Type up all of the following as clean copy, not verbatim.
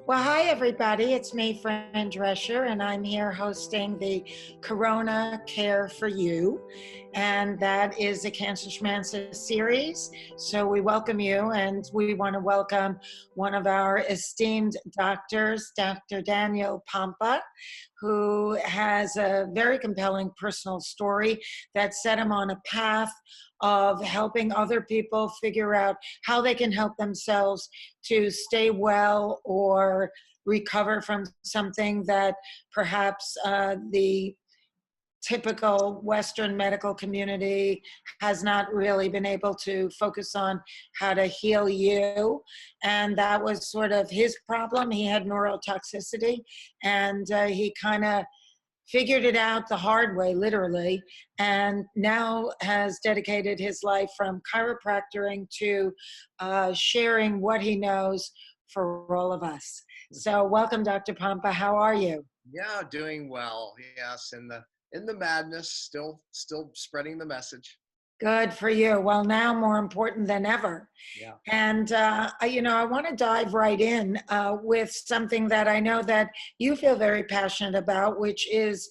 Well, hi, everybody. It's me, Fran Drescher, and I'm here hosting the Corona Care for You. And that is a Cancer Schmancer series. So we welcome you, and we want to welcome one of our esteemed doctors, Dr. Daniel Pompe, who has a very compelling personal story that set him on a path of helping other people figure out how they can help themselves to stay well or recover from something that perhaps the typical Western medical community has not really been able to focus on how to heal you. And that was sort of his problem. He had neurotoxicity, and he kind of figured it out the hard way, literally, and now has dedicated his life from chiropractoring to sharing what he knows for all of us. So welcome, Dr. Pompa. How are you? Yeah, doing well. Yes, in the madness, still spreading the message. Good for you. Well, now more important than ever. Yeah. And, I want to dive right in with something that I know that you feel very passionate about, which is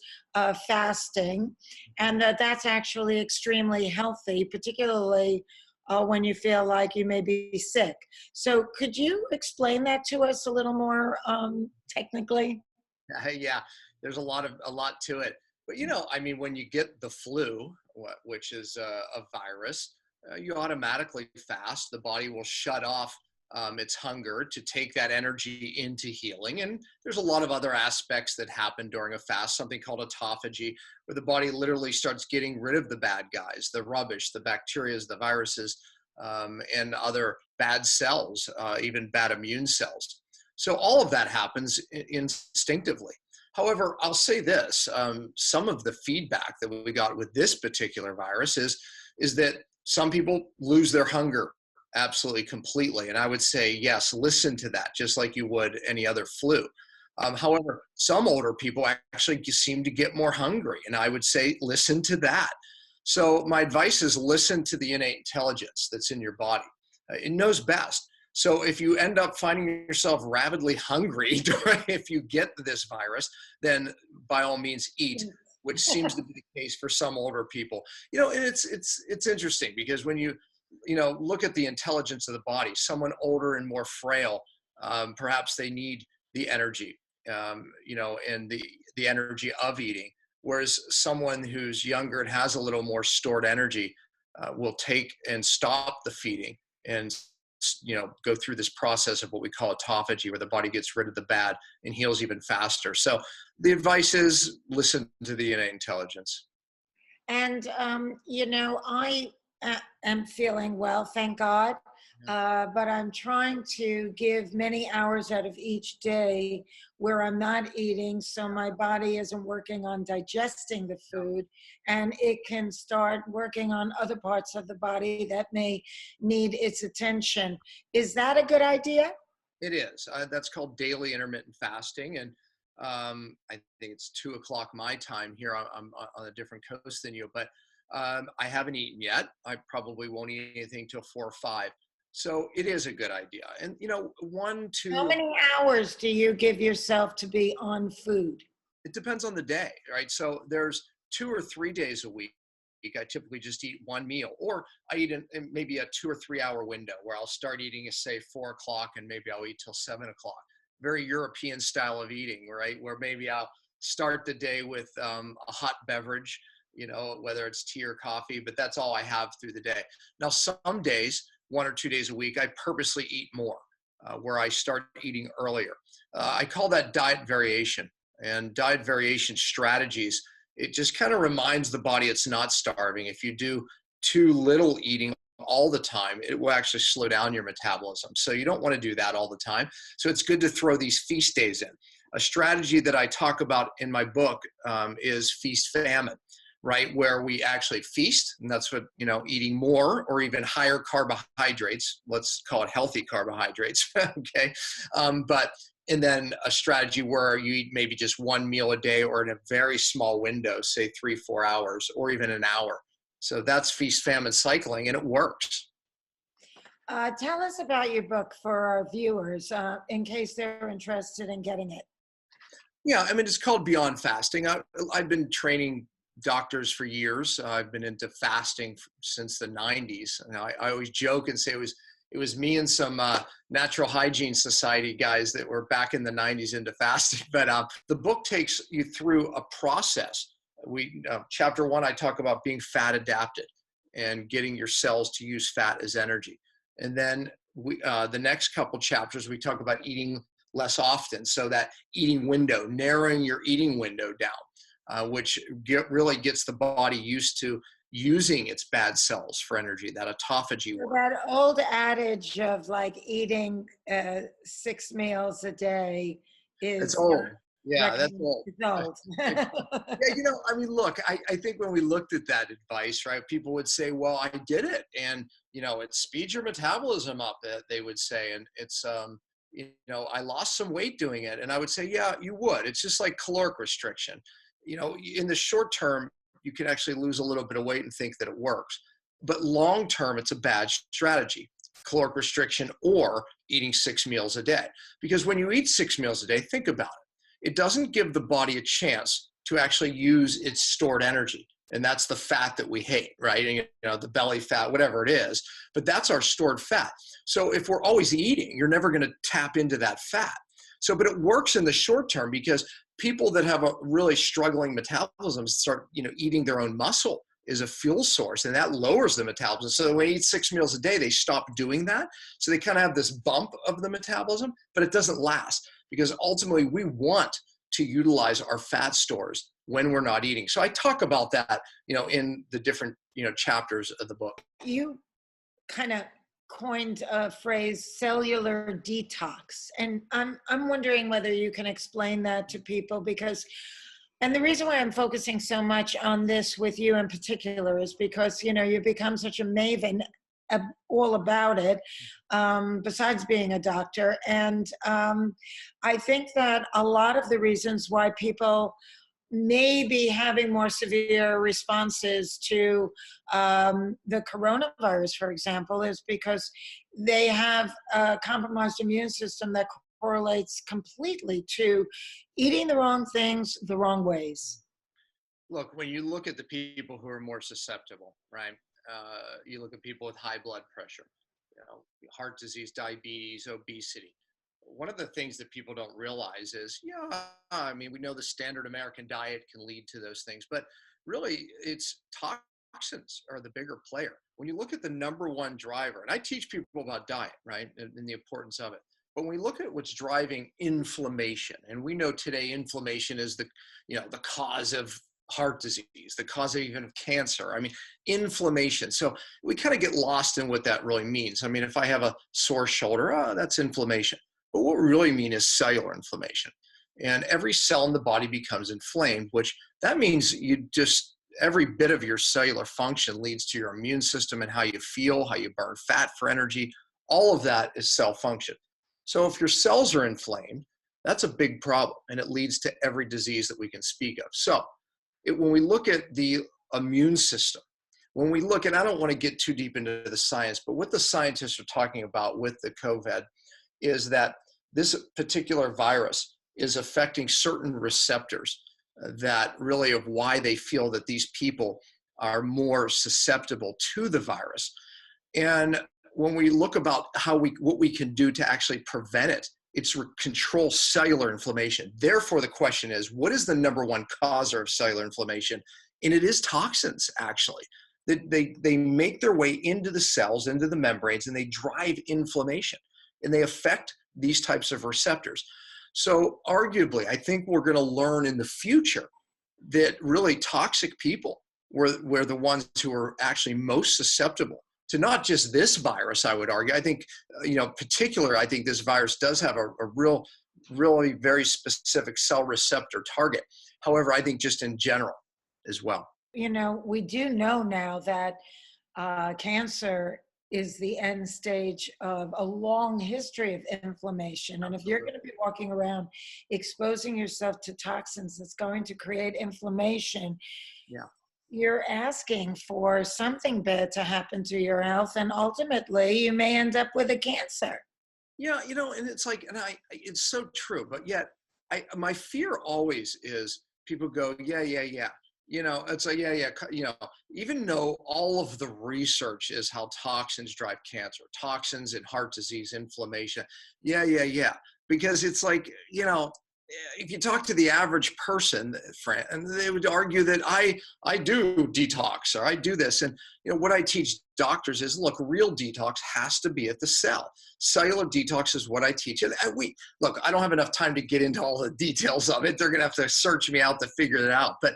fasting, and that's actually extremely healthy, particularly when you feel like you may be sick. So could you explain that to us a little more technically? Yeah, there's a lot to it. But I mean, when you get the flu, which is a virus, you automatically fast. The body will shut off its hunger to take that energy into healing. And there's a lot of other aspects that happen during a fast, something called autophagy, where the body literally starts getting rid of the bad guys, the rubbish, the bacteria, the viruses, and other bad cells, even bad immune cells. So all of that happens instinctively. However, I'll say this, some of the feedback that we got with this particular virus is that some people lose their hunger absolutely completely. And I would say, yes, listen to that, just like you would any other flu. However, some older people actually seem to get more hungry. And I would say, listen to that. So my advice is listen to the innate intelligence that's in your body. It knows best. So if you end up finding yourself rabidly hungry if you get this virus, then by all means eat, which seems to be the case for some older people. And it's interesting because when you look at the intelligence of the body, someone older and more frail, perhaps they need the energy, and the energy of eating. Whereas someone who's younger and has a little more stored energy will take and stop the feeding and go through this process of what we call autophagy, where the body gets rid of the bad and heals even faster. So the advice is listen to the innate intelligence. And, I am feeling well, thank God. But I'm trying to give many hours out of each day where I'm not eating, so my body isn't working on digesting the food, and it can start working on other parts of the body that may need its attention. Is that a good idea? It is. That's called daily intermittent fasting. And I think it's 2:00 my time here. I'm on a different coast than you, but I haven't eaten yet. I probably won't eat anything till 4 or 5. So it is a good idea. And, How many hours do you give yourself to be on food? It depends on the day, right? So there's 2 or 3 days a week. I typically just eat one meal, or I eat in maybe a 2 or 3 hour window where I'll start eating at say 4:00 and maybe I'll eat till 7:00. Very European style of eating, right? Where maybe I'll start the day with a hot beverage, whether it's tea or coffee, but that's all I have through the day. Now, some days, 1 or 2 days a week, I purposely eat more, where I start eating earlier. I call that diet variation. And diet variation strategies, it just kind of reminds the body it's not starving. If you do too little eating all the time, it will actually slow down your metabolism. So you don't want to do that all the time. So it's good to throw these feast days in. A strategy that I talk about in my book is feast famine, right? Where we actually feast, and that's what, eating more or even higher carbohydrates, let's call it healthy carbohydrates, okay? And then a strategy where you eat maybe just one meal a day or in a very small window, say 3-4 hours or even an hour. So that's feast famine cycling, and it works. Tell us about your book for our viewers, in case they're interested in getting it. Yeah, I mean, it's called Beyond Fasting. I've been training doctors for years. I've been into fasting since the 90s. And I always joke and say it was me and some Natural Hygiene Society guys that were back in the 90s into fasting. But the book takes you through a process. Chapter 1, I talk about being fat adapted and getting your cells to use fat as energy. And then the next couple chapters, we talk about eating less often. So that eating window, narrowing your eating window down, which really gets the body used to using its bad cells for energy, that autophagy work. That old adage of like eating 6 meals a day is It's old. Yeah, that's old. It's old. Yeah, I mean, look, I think when we looked at that advice, right, people would say, well, I did it. And, it speeds your metabolism up, they would say. And it's, I lost some weight doing it. And I would say, yeah, you would. It's just like caloric restriction. In the short term, you can actually lose a little bit of weight and think that it works. But long term, it's a bad strategy, caloric restriction or eating 6 meals a day. Because when you eat 6 meals a day, think about it. It doesn't give the body a chance to actually use its stored energy. And that's the fat that we hate, right? And, the belly fat, whatever it is. But that's our stored fat. So if we're always eating, you're never going to tap into that fat. So, but it works in the short term because people that have a really struggling metabolism start, eating their own muscle is a fuel source, and that lowers the metabolism. So when they eat 6 meals a day, they stop doing that. So they kind of have this bump of the metabolism, but it doesn't last because ultimately we want to utilize our fat stores when we're not eating. So I talk about that, in the different, chapters of the book. You kind of coined a phrase, cellular detox. And I'm wondering whether you can explain that to people and the reason why I'm focusing so much on this with you in particular is because, you've become such a maven all about it, besides being a doctor. And I think that a lot of the reasons why people may be having more severe responses to the coronavirus, for example, is because they have a compromised immune system that correlates completely to eating the wrong things the wrong ways. Look, when you look at the people who are more susceptible, right? You look at people with high blood pressure, heart disease, diabetes, obesity. One of the things that people don't realize is, we know the standard American diet can lead to those things, but really it's toxins are the bigger player. When you look at the number one driver, and I teach people about diet, right, and the importance of it. But when we look at what's driving inflammation, and we know today inflammation is the cause of heart disease, the cause of even of cancer. I mean, inflammation. So we kind of get lost in what that really means. I mean, if I have a sore shoulder, that's inflammation. But what we really mean is cellular inflammation. And every cell in the body becomes inflamed, which that means every bit of your cellular function leads to your immune system and how you feel, how you burn fat for energy. All of that is cell function. So if your cells are inflamed, that's a big problem, and it leads to every disease that we can speak of. So when we look at the immune system, when we look, and I don't want to get too deep into the science, but what the scientists are talking about with the COVID is that this particular virus is affecting certain receptors that really of why they feel that these people are more susceptible to the virus. And when we look about what we can do to actually prevent it, it's control cellular inflammation. Therefore, the question is, what is the number one causer of cellular inflammation? And it is toxins, actually. They make their way into the cells, into the membranes, and they drive inflammation. And they affect these types of receptors. So arguably, I think we're going to learn in the future that really toxic people were the ones who are actually most susceptible to not just this virus, I would argue. I think, I think this virus does have a really very specific cell receptor target. However, I think just in general as well. We do know now that cancer is the end stage of a long history of inflammation. And if you're going to be walking around exposing yourself to toxins that's going to create inflammation, you're asking for something bad to happen to your health, and ultimately you may end up with a cancer. Yeah, and it's like, and it's so true, but yet my fear always is people go, yeah, yeah, yeah. It's like, yeah, yeah, even though all of the research is how toxins drive cancer, toxins and heart disease, inflammation. Yeah, yeah, yeah. Because it's like, if you talk to the average person, Fran, and they would argue that I do detox or I do this. And what I teach doctors is, look, real detox has to be at the cell. Cellular detox is what I teach. And look, I don't have enough time to get into all the details of it. They're going to have to search me out to figure it out. But,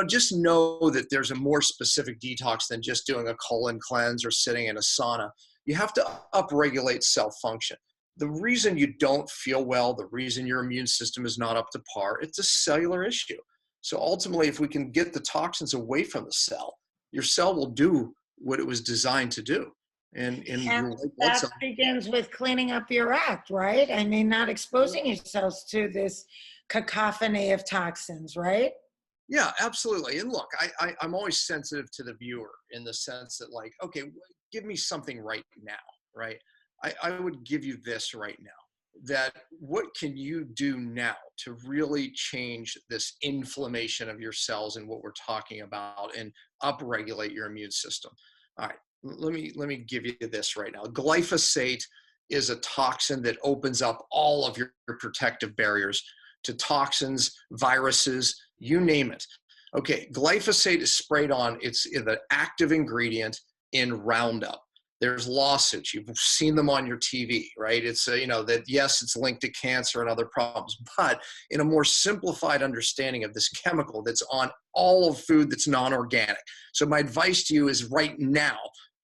just know that there's a more specific detox than just doing a colon cleanse or sitting in a sauna. You have to upregulate cell function. The reason you don't feel well, the reason your immune system is not up to par, it's a cellular issue. So ultimately, if we can get the toxins away from the cell, your cell will do what it was designed to do. And your And white blood that cell. begins with cleaning up your act, right? I mean, not exposing yourselves to this cacophony of toxins, right? Yeah, absolutely. And look, I'm always sensitive to the viewer in the sense that, like, okay, give me something right now, right? I would give you this right now. That what can you do now to really change this inflammation of your cells and what we're talking about and upregulate your immune system? All right, let me give you this right now. Glyphosate is a toxin that opens up all of your protective barriers to toxins, viruses, you name it. Okay, glyphosate is sprayed on. It's the active ingredient in Roundup. There's lawsuits. You've seen them on your TV, right? It's, that yes, it's linked to cancer and other problems, but in a more simplified understanding of this chemical that's on all of food that's non-organic. So my advice to you is right now,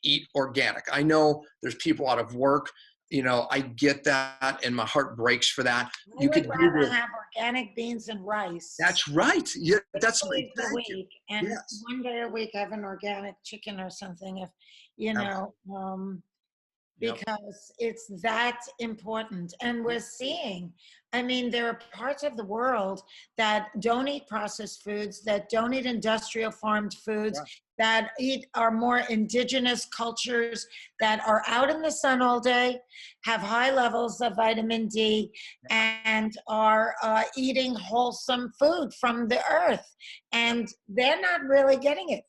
eat organic. I know there's people out of work. I get that, and my heart breaks for that. I You would could rather Google. have organic beans and rice That's right. Yeah, that's my, 6 days a thank you. week, and Yes. 1 day a week have an organic chicken or something. If you know, Yep. because it's that important. And we're seeing, I mean, there are parts of the world that don't eat processed foods, that don't eat industrial farmed foods, Yeah. that eat our more indigenous cultures, that are out in the sun all day, have high levels of vitamin D, and are eating wholesome food from the earth. And they're not really getting it.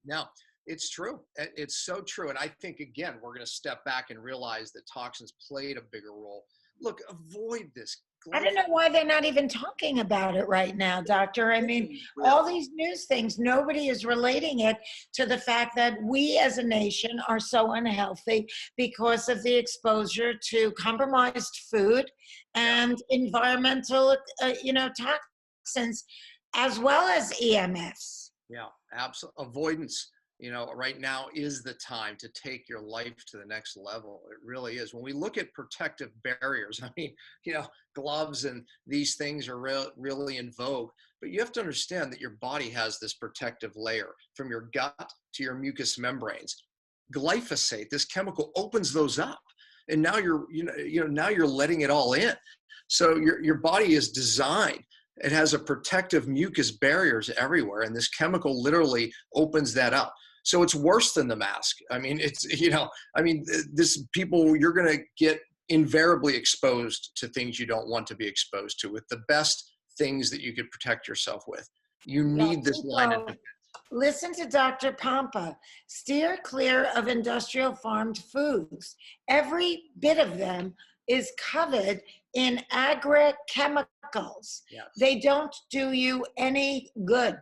No, it's true. It's so true. And I think, again, we're going to step back and realize that toxins played a bigger role. Look, avoid this. I don't know why they're not even talking about it right now, doctor. I mean, Real. all these news things, nobody is relating it to the fact that we as a nation are so unhealthy because of the exposure to compromised food and environmental, toxins, as well as EMFs. Yeah, absolutely. Avoidance, right now is the time to take your life to the next level. It really is. When we look at protective barriers, I mean, gloves and these things are really in vogue, but you have to understand that your body has this protective layer from your gut to your mucous membranes. Glyphosate, this chemical opens those up. And now now you're letting it all in. So your body is designed. It has a protective mucus barriers everywhere, and this chemical literally opens that up. So it's worse than the mask. I mean, this people, you're going to get invariably exposed to things you don't want to be exposed to with the best things that you could protect yourself with. You need this line of defense. Listen to Dr. Pompa. Steer clear of industrial farmed foods. Every bit of them is covered in agrochemicals. Yes. They don't do you any good.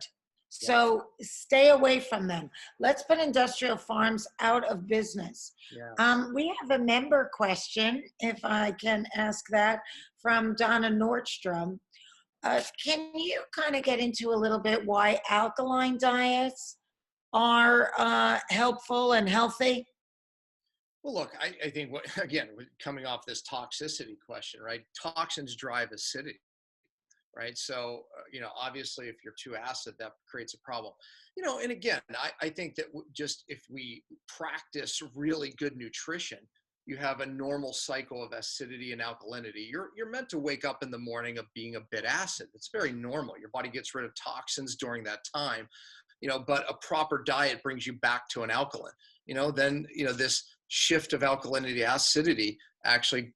So stay away from them. Let's put industrial farms out of business. Yes. We have a member question, if I can ask that, from Donna Nordstrom. Can you kind of get into a little bit why alkaline diets are helpful and healthy? Well, look, I think again, coming off this toxicity question, right? Toxins drive acidity, right? So, obviously if you're too acid, that creates a problem, and again, I think that just if we practice really good nutrition, you have a normal cycle of acidity and alkalinity. You're meant to wake up in the morning of being a bit acid. It's very normal. Your body gets rid of toxins during that time. but a proper diet brings you back to an alkaline. Then this shift of alkalinity to acidity actually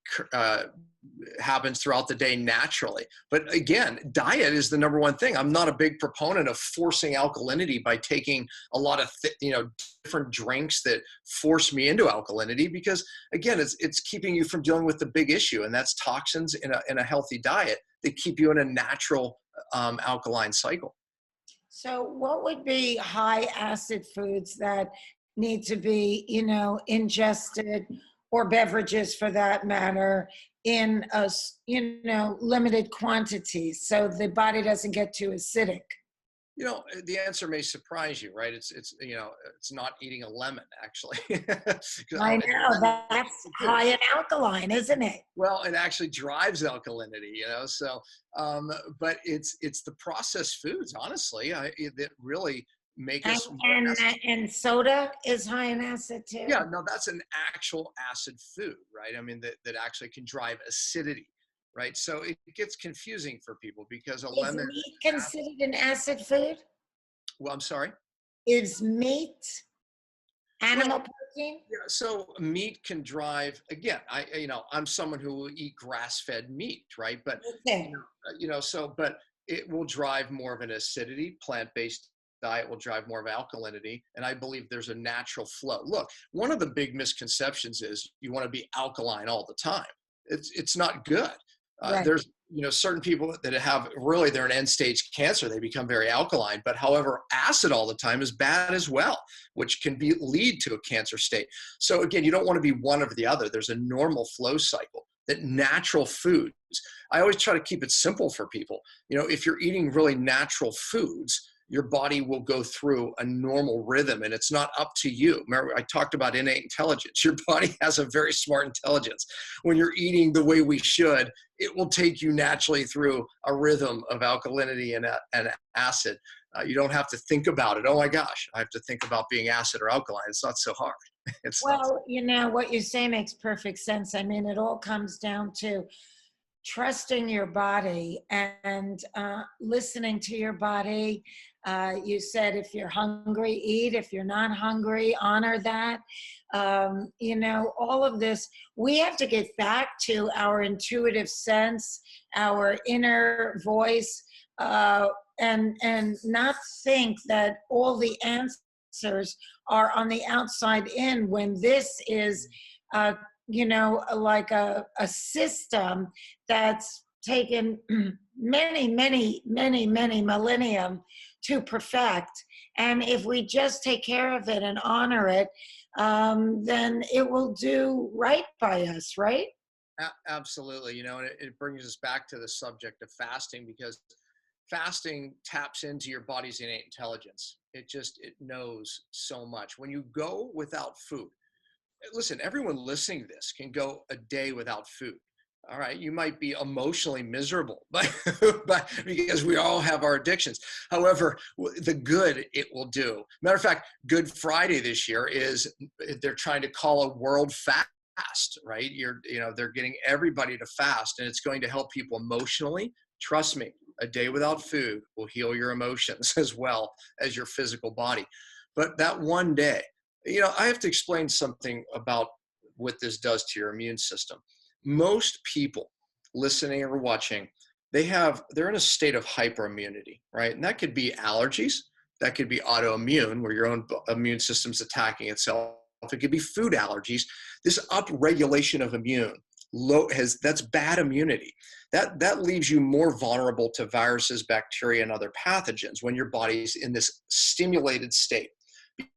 happens throughout the day naturally. But again, diet is the number one thing. I'm not a big proponent of forcing alkalinity by taking a lot of different drinks that force me into alkalinity, because again, it's keeping you from dealing with the big issue, and that's toxins in a healthy diet that keep you in a natural alkaline cycle. So what would be high acid foods that need to be, ingested, or beverages for that matter, in a, limited quantities so the body doesn't get too acidic? The answer may surprise you, right? It's not eating a lemon, actually. I know, that's high in alkaline, isn't it? Well, it actually drives alkalinity, so, but it's the processed foods, honestly, that really make us more acid. And soda is high in acid too? Yeah, no, that's an actual acid food, right? I mean, that actually can drive acidity, right? So it gets confusing for people because a lemon. Is meat considered an acid food? Well, I'm sorry? Is meat animal protein? Yeah, so meat can drive, again, I'm someone who will eat grass-fed meat, right? But, Okay. but it will drive more of an acidity. Plant-based diet will drive more of alkalinity. And I believe there's a natural flow. Look, one of the big misconceptions is you want to be alkaline all the time. It's not good. Right. There's certain people that have really, they're an end stage cancer, they become very alkaline, but however, acid all the time is bad as well, which can lead to a cancer state. So again, you don't want to be one or the other. There's a normal flow cycle that natural foods, I always try to keep it simple for people. If you're eating really natural foods, your body will go through a normal rhythm, and it's not up to you. Remember, I talked about innate intelligence. Your body has a very smart intelligence. When you're eating the way we should, it will take you naturally through a rhythm of alkalinity and acid. You don't have to think about it. Oh my gosh, I have to think about being acid or alkaline. It's not so hard. What you say makes perfect sense. I mean, it all comes down to trusting your body and listening to your body. You said if you're hungry, eat. If you're not hungry, honor that. All of this, we have to get back to our intuitive sense, our inner voice, and not think that all the answers are on the outside in, when this is like a system that's taken many millennium to perfect. And if we just take care of it and honor it, then it will do right by us, right? Absolutely. And it brings us back to the subject of fasting, because fasting taps into your body's innate intelligence. It knows so much. When you go without food, listen, everyone listening to this can go a day without food. All right, you might be emotionally miserable, but because we all have our addictions. However, the good it will do. Matter of fact, Good Friday this year they're trying to call a world fast, right? They're getting everybody to fast, and it's going to help people emotionally. Trust me, a day without food will heal your emotions as well as your physical body. But that one day, I have to explain something about what this does to your immune system. Most people listening or watching, they're in a state of hyperimmunity, right? And that could be allergies. That could be autoimmune, where your own immune system's attacking itself. It could be food allergies. This upregulation of immune that's bad immunity. That leaves you more vulnerable to viruses, bacteria, and other pathogens when your body's in this stimulated state,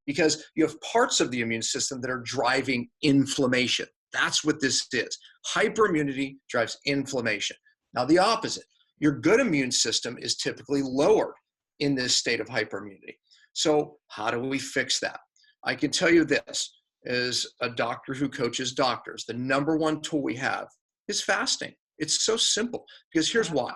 because you have parts of the immune system that are driving inflammation. That's what this is. Hyperimmunity drives inflammation. Now, the opposite, your good immune system is typically lowered in this state of hyperimmunity. So how do we fix that? I can tell you this, as a doctor who coaches doctors, the number one tool we have is fasting. It's so simple, because here's why.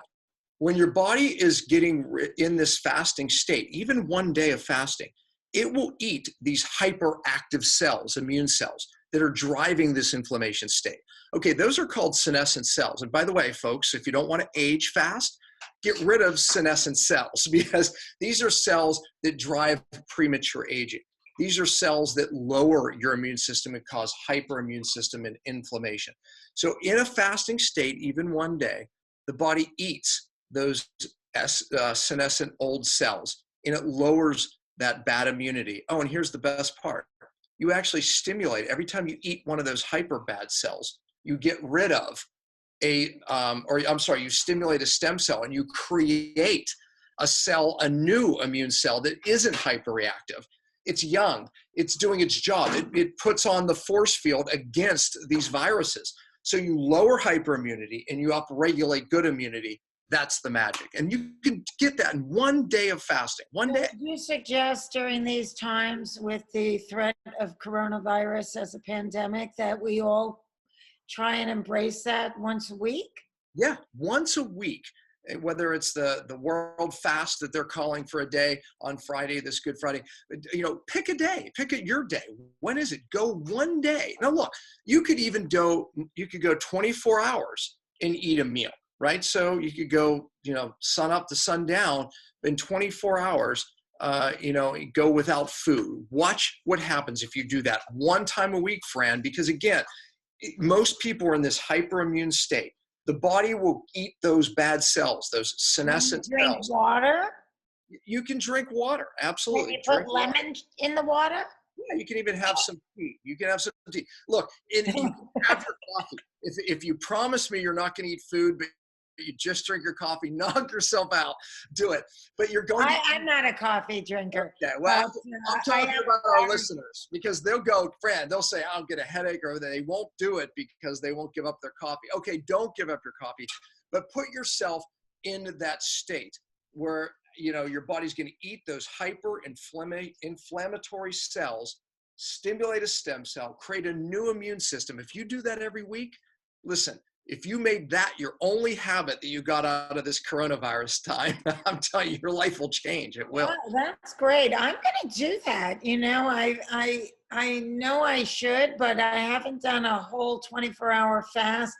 When your body is getting in this fasting state, even one day of fasting, it will eat these hyperactive cells, immune cells, that are driving this inflammation state. Okay, those are called senescent cells. And by the way, folks, if you don't want to age fast, get rid of senescent cells, because these are cells that drive premature aging. These are cells that lower your immune system and cause hyperimmune system and inflammation. So in a fasting state, even one day, the body eats those senescent old cells, and it lowers that bad immunity. Oh, and here's the best part. You actually stimulate, every time you eat one of those hyper bad cells, you get rid of you stimulate a stem cell, and you create a new immune cell that isn't hyperreactive. It's young, it's doing its job. It puts on the force field against these viruses. So you lower hyperimmunity and you upregulate good immunity. That's the magic. And you can get that in one day of fasting, one day. Do you suggest during these times with the threat of coronavirus as a pandemic that we all try and embrace that once a week? Yeah, once a week. Whether it's the world fast that they're calling for a day on Friday, this Good Friday, pick a day, your day. When is it? Go one day. Now look, you could go 24 hours and eat a meal, right? So you could go, sun up to sundown in 24 hours, go without food. Watch what happens if you do that one time a week, Fran, because again, most people are in this hyperimmune state. The body will eat those bad cells, those senescent cells. Drink water? You can drink water, absolutely. Can you put lemon in the water? Yeah, you can even have some tea. You can have some tea. Look, you can have your coffee. If you promise me you're not going to eat food, but you just drink your coffee, knock yourself out, do it. But you're going to... I'm not a coffee drinker. Okay, well, I'm talking about our listeners, because they'll go, Fran, they'll say, I'll get a headache, or they won't do it because they won't give up their coffee. Okay, don't give up your coffee, but put yourself in that state where, your body's going to eat those inflammatory cells, stimulate a stem cell, create a new immune system. If you do that every week, listen, if you made that your only habit that you got out of this coronavirus time, I'm telling you, your life will change. It will. Wow, that's great. I'm going to do that. I know I should, but I haven't done a whole 24-hour fast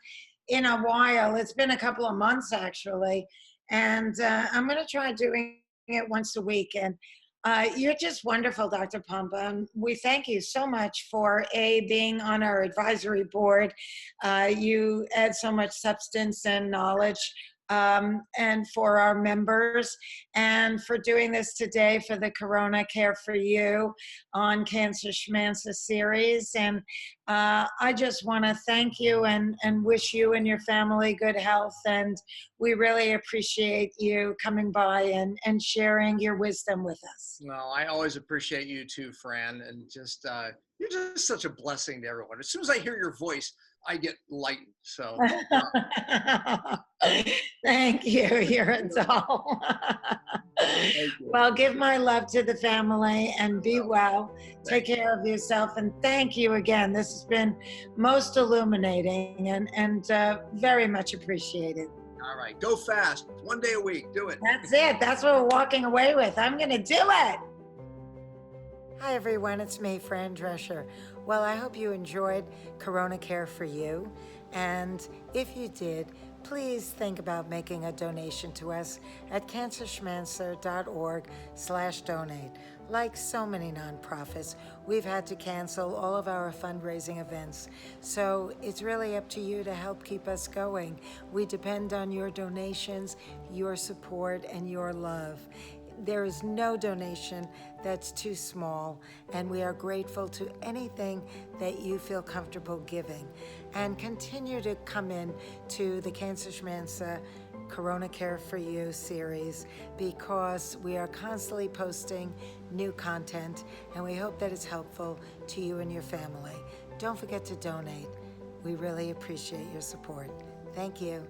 in a while. It's been a couple of months, actually. And I'm going to try doing it once a week. And you're just wonderful, Dr. Pompe. We thank you so much for being on our advisory board. You add so much substance and knowledge, and for our members, and for doing this today for the Corona Care for You on Cancer Schmancer series. And I just want to thank you and wish you and your family good health. And we really appreciate you coming by and sharing your wisdom with us. Well, I always appreciate you too, Fran. And just, you're just such a blessing to everyone. As soon as I hear your voice, I get lightened. So thank you. You're a doll. Well, give my love to the family and be well. Take care of yourself, and thank you again. This has been most illuminating and very much appreciated. All right, go fast. One day a week. Do it. That's it. That's what we're walking away with. I'm going to do it. Hi, everyone. It's me, Fran Drescher. Well, I hope you enjoyed Corona Care for You. And if you did, please think about making a donation to us at cancerschmancer.org/donate. Like so many nonprofits, we've had to cancel all of our fundraising events. So it's really up to you to help keep us going. We depend on your donations, your support, and your love. There is no donation that's too small, and we are grateful to anything that you feel comfortable giving. And continue to come in to the Cancer Schmancer Corona Care for You series, because we are constantly posting new content, and we hope that it's helpful to you and your family. Don't forget to donate. We really appreciate your support. Thank you.